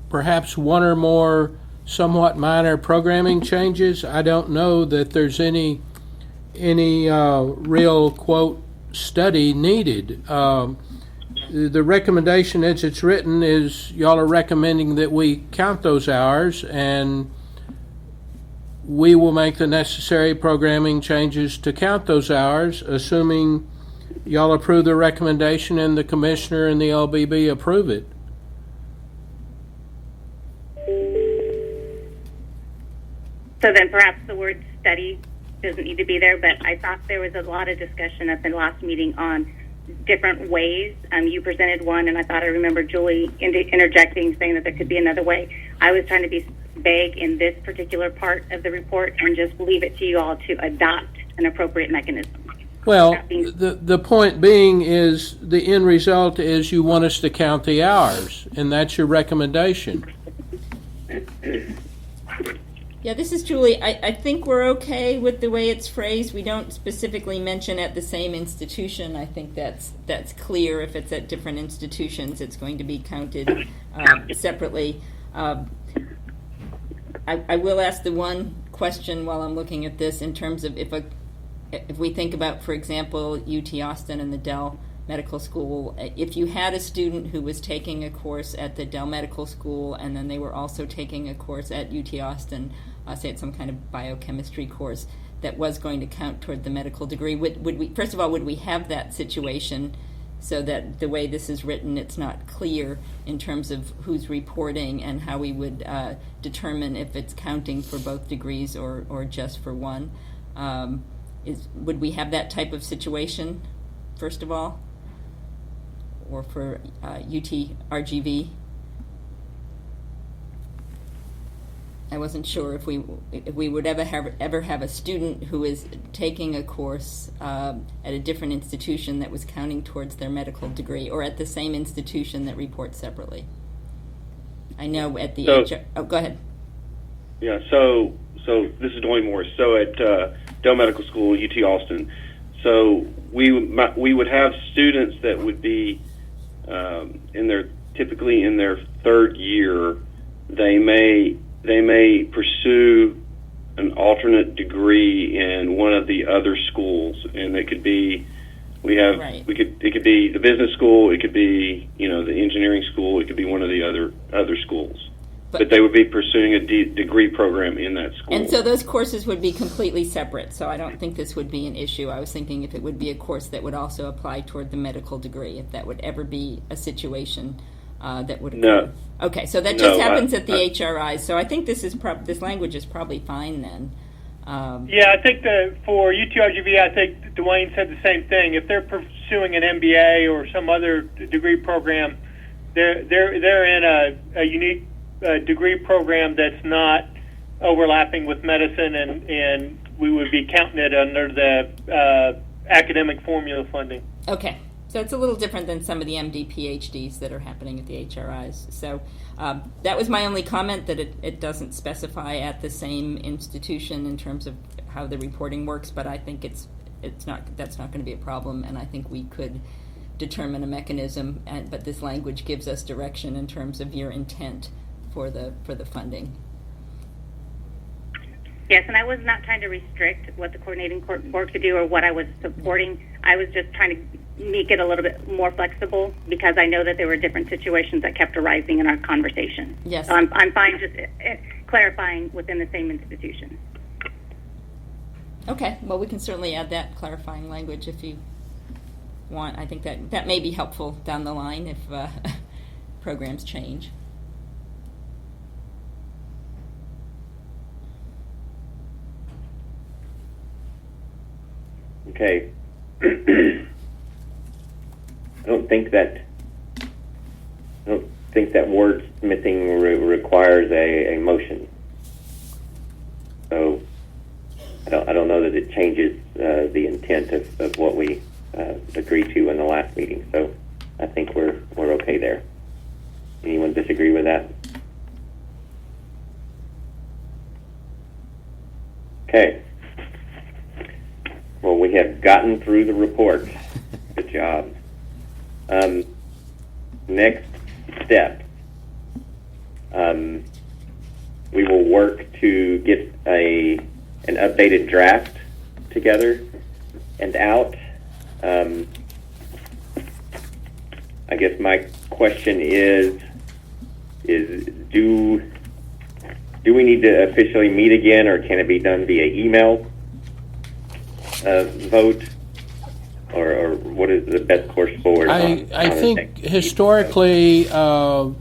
perhaps one or more somewhat minor programming changes. I don't know that there's any real quote study needed. The recommendation as it's written is y'all are recommending that we count those hours, and we will make the necessary programming changes to count those hours, assuming y'all approve the recommendation and the commissioner and the LBB approve it. So then perhaps the word study doesn't need to be there, but I thought there was a lot of discussion at the last meeting on different ways. You presented one, and I thought I remembered Julie interjecting, saying that there could be another way. I was trying to be vague in this particular part of the report and just leave it to you all to adopt an appropriate mechanism. Well, the point being is the end result is you want us to count the hours, and that's your recommendation. Yeah, this is Julie. I think we're okay with the way it's phrased. We don't specifically mention at the same institution. I think that's clear. If it's at different institutions, it's going to be counted separately. I will ask the one question while I'm looking at this in terms of if we think about, for example, UT Austin and the Dell Medical School, if you had a student who was taking a course at the Dell Medical School and then they were also taking a course at UT Austin, say it's some kind of biochemistry course that was going to count toward the medical degree, would we, first of all, would we have that situation so that the way this is written, it's not clear in terms of who's reporting and how we would determine if it's counting for both degrees or just for one. Would we have that type of situation, first of all, or for UT RGV? I wasn't sure if we would ever have a student who is taking a course at a different institution that was counting towards their medical degree, or at the same institution that reports separately. I know at the oh, go ahead. Yeah, so this is Dwayne Morris. So at Dell Medical School, UT Austin, so we would have students that would be typically in their third year. They may pursue an alternate degree in one of the other schools, and it could be it could be the business school, it could be the engineering school, it could be one of the other schools. But they would be pursuing a degree program in that school. And so those courses would be completely separate, so I don't think this would be an issue. I was thinking if it would be a course that would also apply toward the medical degree, if that would ever be a situation that would occur. No. Okay, so that just happens at the HRI, so I think this language is probably fine then. Yeah, I think for UTRGV, I think Dwayne said the same thing. If they're pursuing an MBA or some other degree program, they're in a unique degree program that's not overlapping with medicine, and we would be counting it under the academic formula funding. Okay. So it's a little different than some of the MD PhDs that are happening at the HRIs. So that was my only comment, that it doesn't specify at the same institution in terms of how the reporting works, but I think that's not going to be a problem, and I think we could determine a mechanism, but this language gives us direction in terms of your intent for the funding. Yes, and I was not trying to restrict what the coordinating board could do or what I was supporting. I was just trying to make it a little bit more flexible, because I know that there were different situations that kept arising in our conversation. Yes. So I'm fine just clarifying within the same institution. Okay, well, we can certainly add that clarifying language if you want. I think that may be helpful down the line if programs change. Okay. I don't think that wordsmithing requires a motion. So I don't know that it changes the intent of what we agreed to in the last meeting. So I think we're okay there. Anyone disagree with that? Okay. Well, we have gotten through the report. Good job. Next step. We will work to get an updated draft together and out. I guess my question is do we need to officially meet again, or can it be done via email vote, or what is the best course forward? I think historically, in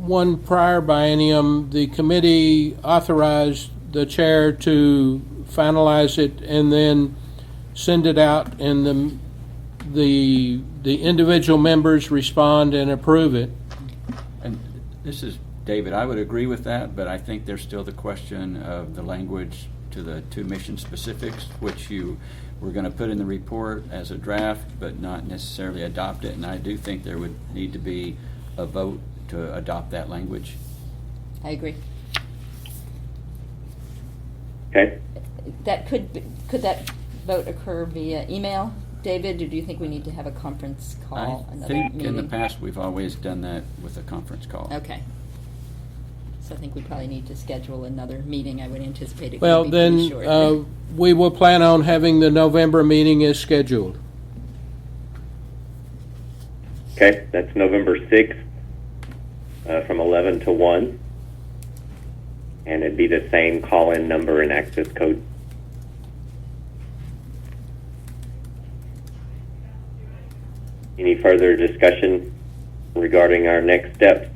one prior biennium, the committee authorized the chair to finalize it and then send it out, and the individual members respond and approve it. And this is David. I would agree with that, but I think there's still the question of the language to the two mission specifics, which you were going to put in the report as a draft, but not necessarily adopt it. And I do think there would need to be a vote to adopt that language. I agree. Okay. Could that vote occur via email, David, or do you think we need to have a conference call? I think in the past we've always done that with a conference call. Okay. So I think we probably need to schedule another meeting. I would anticipate it Well, could be pretty then short. we will plan on having the November meeting as scheduled. Okay, that's November 6th from 11 to 1. And it'd be the same call-in number and access code. Any further discussion regarding our next steps?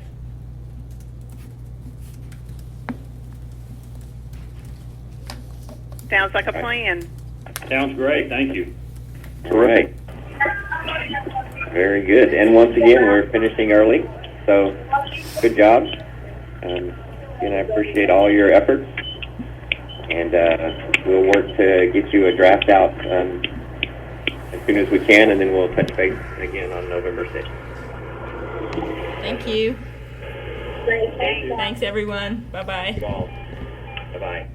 Sounds like a plan. Sounds great. Thank you. All right. Very good. And once again, we're finishing early, so good job. And I appreciate all your efforts. And we'll work to get you a draft out as soon as we can, and then we'll touch base again on November 6th. Thank you. Great. Thanks. Thanks, everyone. Bye-bye. Bye-bye.